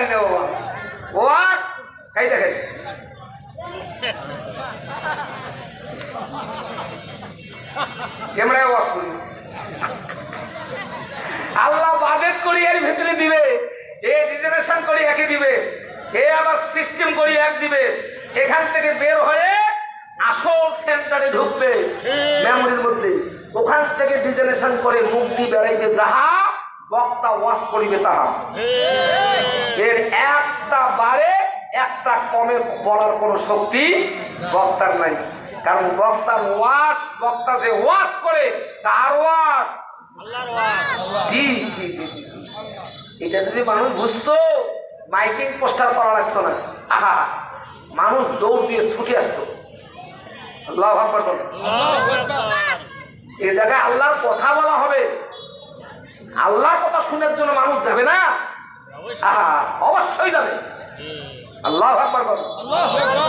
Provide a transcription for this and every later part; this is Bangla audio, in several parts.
খাই না বাবা, ওয়াজ খাইতে খাই ক্যামেরায় ওয়াজ করি। আল্লাহ বাজেট করি এর ভিতরে দিবে, এ রিজার্ভেশন করি একে দিবে, এ আবার সিস্টেম করি এক দিবে। এখান থেকে বের হয়ে আসল সেন্টারে ঢুকবে মেমোরির মধ্যে, ওখান থেকে ডিজাইনেশন করে মুখ দিয়ে বেড়াইবে যাহা, বক্তা ওয়াজ করিবে তাহা। এর একটা বারে একটা কমে বলার কোন শক্তি বক্তার নাই, কারণ বক্তার ওয়াজ, বক্তা যে ওয়াজ করে তার ওয়াজ। জি জি জি জি জি, এটা যদি মানুষ বুঝতো মাইকিং পোস্টার করা লাগতো না। আহা, মানুষ দৌড় দিয়ে ছুটে আসতো। আল্লাহু আকবার বলেন। এই জায়গায় আল্লাহর কথা বলা হবে, আল্লাহর কথা শোনার জন্য মানুষ যাবে না? আহা, অবশ্যই যাবে। আল্লাহু আকবার বলেন।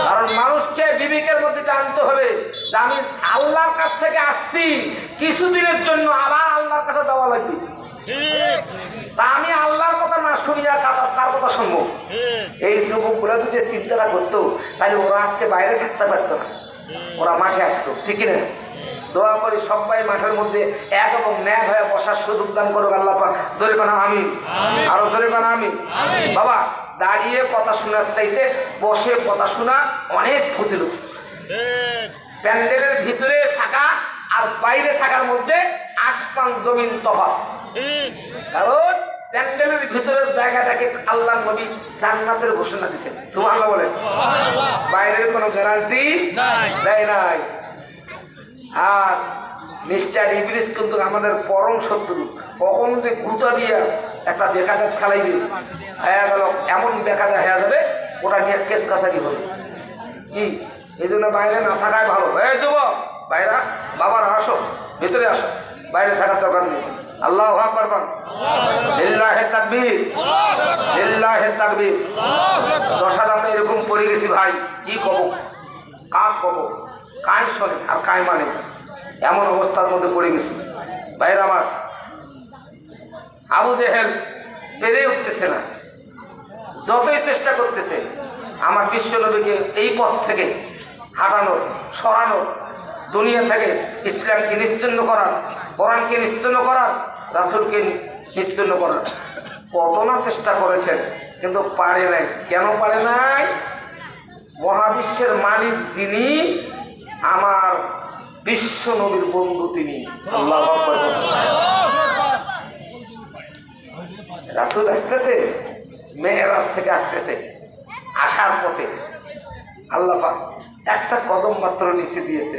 কারণ মানুষকে বিবেকের মধ্যে জানতে হবে যে আমি আল্লাহর কাছ থেকে আসছি, কিছুদিনের জন্য আবার আল্লাহর কাছে যাওয়া লাগবে। তা আমি আল্লাহর কথা না শুনিয়া তার কথা শুনবো? এই যুবকগুলো যদি চিন্তাটা করতো তাহলে ওরা আজকে বাইরে থাকতে পারতো না, ওরা মাঠে আসতো। ঠিক না? দোয়া করি সবাই মাঠের মধ্যে এক এবং ন্যাক হয়ে বসার সুযোগ দান করুক আল্লাহ পাক। জোরে কানা আমিন, আরো জোরে কানা আমিন। বাবা, দাঁড়িয়ে কথা শোনার চাইতে বসে কথা শোনা অনেক ফজিলত। প্যান্ডেলের ভিতরে থাকা আর বাইরে থাকার মধ্যে আসমান জমিন তফাৎ। কারণ প্যান্ডেলের ভিতরের জায়গাটাকে আল্লাহ নবী জান্নাতের ঘোষণা দিয়েছেন। সুবহানাল্লাহ বলে। বাইরের কোনো গ্যারান্টি দেয় নাই। আর মিস্টার ইবলিস কিন্তু আমাদের পরম শত্রু। কখন যে গুতা দিয়ে একটা বেকাজাত খেলাইবে, হয়ে গেল এমন বেকাজা হয়ে যাবে, ওটা নিয়ে কেস কাছারি হবে। কি এই জন্য বাইরে না থাকাই ভালো। হয়ে যুবক বাইরা, বাবারা আসো, ভিতরে আসো, বাইরে থাকার দরকার নেই। আল্লাহু আকবার বল। লিল্লাহি তাকবীর, লিল্লাহি তাকবীর। দশাদ আমরা এরকম পড়ে গেছি ভাই, কি কব, কাক কব, কাই শোনে আর কাই মানে, এমন অবস্থার মধ্যে পড়ে গেছি। ভাইরা আমার, আবু জেহেল পেরে উঠতেছে না, যতই চেষ্টা করতেছে আমার বিশ্ব নবীকে এই পথ থেকে হাঁটানোর, সরানোর, দুনিয়া থেকে ইসলামকে নিশ্চিহ্ন করার, কোরআনকে নিশ্চিহ্ন করার, রাসূলকে নিশ্চিহ্ন করার কত না চেষ্টা করেছেন, কিন্তু পারে নাই। কেন পারে নাই? মহাবিশ্বের মালিক যিনি, আমার বিশ্ব নবীর বন্ধু তিনি। আল্লাহু আকবার। রাসূল আসতেছে, মেরাজ থেকে আসতেছে, আসার পথে আল্লাহ পাক একটা কদম মাত্র নিচে দিয়েছে,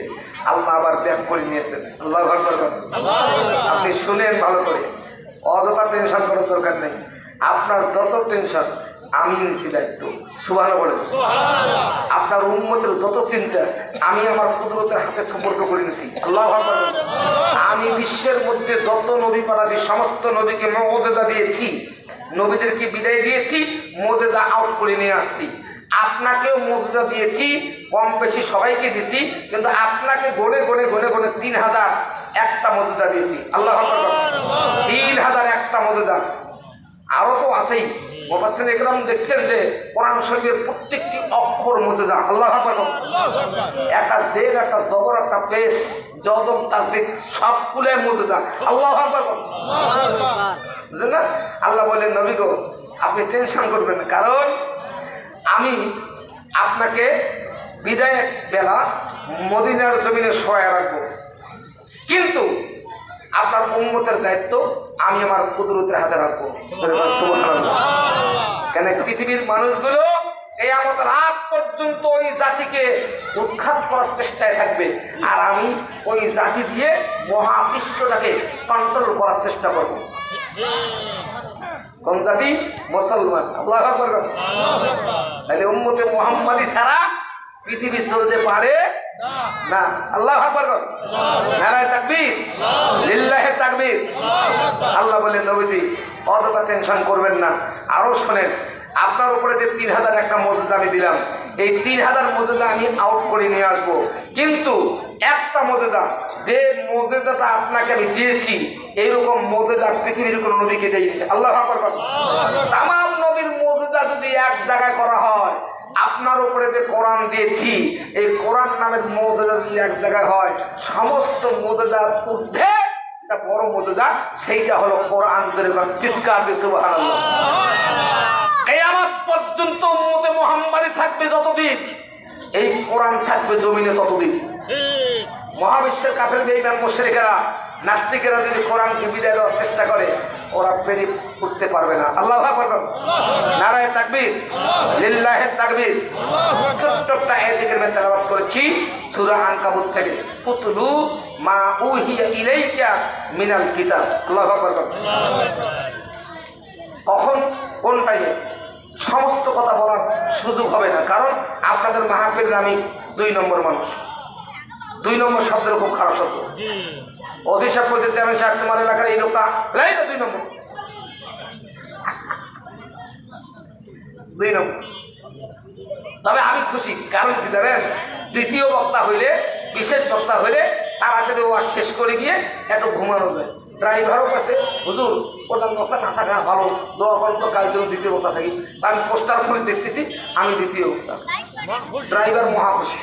আল্লাহ আবার ব্যাক করে নিয়েছেন। আল্লাহু আকবার। আপনি শুনেন ভালো করে, অযথা টেনশন করার দরকার নেই। আপনার যত টেনশন আমি নিছি দায়িত্ব। সুবহানাল্লাহ বলেন। আপনার উম্মতের যত চিন্তা আমি আমার কুদরতের হাতে সুপর্দ করে নিছি। আল্লাহু আকবার। আমি বিশ্বের মধ্যে যত নবী পাঠাচ্ছি সমস্ত নবীকে মুজিজা দিয়েছি, নবীদেরকে বিদায় দিয়েছি, মুজিজা আউট করে নিয়ে আসছি। আপনাকেও মুজিজা দিয়েছি, কম বেশি সবাইকে দিছি, কিন্তু আপনাকে গনে গনে গনে গনে 3001টা মুজিজা দিয়েছি। আল্লাহু আকবার। 3001টা মুজিজা। আরো তো আছেই। মুফাসসিরিন ইকরাম দেখছেন যে কোরআন শরীফের প্রত্যেকটি অক্ষর মুজিজা। আল্লাহু আকবার। একটা জের, একটা জবর, একটা পেশ, জজম, তাসদীদ সবগুলো মুজিজা। আল্লাহু আকবার। বুঝলেন না? আল্লাহ বলেন, নবী গো আপনি টেনশন করবেন না, কারণ আমি আপনাকে বিদায়ের বেলা মদিনার জমিনে শোয়া রাখবো, কিন্তু আপনার উম্মতের দায়িত্ব আমি আমার কুদরতের হাতে রাখবো। সুবহানাল্লাহ। কেন পৃথিবীর মানুষগুলো কিয়ামত রাত পর্যন্ত ওই জাতিকে উৎখাত করার চেষ্টায় থাকবে, আর আমি ওই জাতি দিয়ে মহাবিশ্বটাকে কন্ট্রোল করার চেষ্টা করব। কোন জাতি? মুসলমান। আল্লাহু আকবার। তাহলে উম্মতে মুহাম্মাদি ছাড়া পৃথিবী চলতে পারে না। আল্লাহু আকবার। নারায়ে তাকবীর, লিল্লাহি তাকবীর। আল্লাহ বলেন, নবীজি অযথা টেনশন করবেন না। আরো শুনেন, আপনার উপরে যে 3001টা মুজিজা আমি দিলাম, এই 3000 মুজিজা আমি আউট করে নিয়ে আসবো, কিন্তু একটা মুজিজা, যে মুজিজাটা আপনাকে আমি দিয়েছি, এইরকম মুজিজা পৃথিবীর কোন নবীকে দেয়নি। আল্লাহু আকবার। তামাম নবীর মুজিজা মোজেজা যদি এক জায়গায় করা হয়, আপনার উপরে যে কোরআন দিয়েছি এই কোরআন নামের মোজেজা যদি এক জায়গায় হয়, সমস্ত মোজেজার ঊর্ধ্বে যেটা বড় মোজেজা সেইটা হলো কোরআন। চিৎকার দিয়ে সুবহানাল্লাহ। কিয়ামত পর্যন্ত উম্মতে মুহাম্মাদি থাকবে যতদিন, এই কোরআন থাকবে জমিনে ততদিন। মহাবিশ্বের কাফের বেঈমান মুশরিকেরা নাস্তিকেরা যদি কোরআনকে বিদায় দেওয়ার চেষ্টা করে, ওরা পেরে উঠতে পারবে না। আল্লাহু আকবার, নারায়ে তাকবীর, লিল্লাহি তাকবীর। ছোট্ট একটা আয়াত কারিমা তেলাওয়াত করেছি সূরা আনকাবুত থেকে, উতলু মা উহিয়া ইলাইকা মিনাল কিতাব। আল্লাহু আকবার। কখন কোন টাইমে সমস্ত কথা বলার সুযোগ হবে না, কারণ আপনাদের মাহফিলে আমি 2 নম্বর মানুষ। 2 নম্বর শব্দের খুব খারাপ শব্দ। অভিশাপ করতে আমি সাহেব তোমার এলাকার এই লোকটা 2 নম্বর 2 নম্বর। তবে আমি খুশি, কারণ কি জানেন, দ্বিতীয় বক্তা হইলে, বিশেষ বক্তা হইলে তাড়াতাড়ি ওয়াজ শেষ করে গিয়ে একটু ঘুমানো যায়। ড্রাইভারও কাছে হুজুর প্রধান বক্তা না থাকা ভালো, দোয়া করেন তো কাল জন্য দ্বিতীয় বক্তা থাকি। আমি পোস্টার করে দেখতেছি আমি দ্বিতীয় বক্তা। ড্রাইভার মহা খুশি,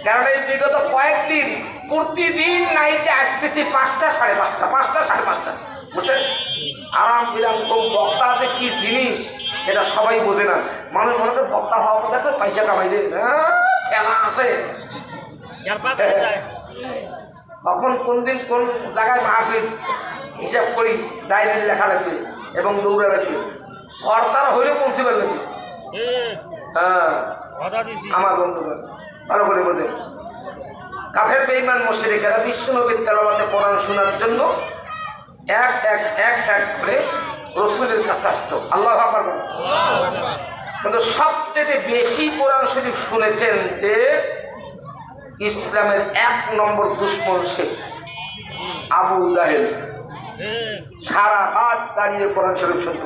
কারণ এই বিগত কয়েকদিন প্রতিদিন নাইটে আসতেছি 5টা, 5:30, 5টা, 5:30, বুঝছেন? আরাম বিরাম বক্তা যে কি জিনিস এটা সবাই বোঝে না। মানুষ মনে করে বক্তা হওয়া দেখো পয়সা কামাই দেয়, খেলা আছে। তখন কোন দিন কোন জায়গায় মাহফিল হিসাব করি, ডায়েরি লেখা লাগবে এবং দৌড়া লাগবে। সরকার হইলেও পৌঁছিবার লাগবে। হ্যাঁ, আমার বন্ধুগণ ভালো করে বোঝেন, কাফের বেঈমান মুশরিকেরা বিশ্বনবীর তেলাওয়াতে কোরআন শোনার জন্য এক করে রাসূলের কাছে আসতো। আল্লাহু আকবার। কিন্তু সবচেয়ে বেশি কোরআন শরীফ শুনেছেন যে ইসলামের 1 নম্বর দুশমন সে আবু জাহেল। সারা রাত দাঁড়িয়ে কোরআন শরীফ শুনত।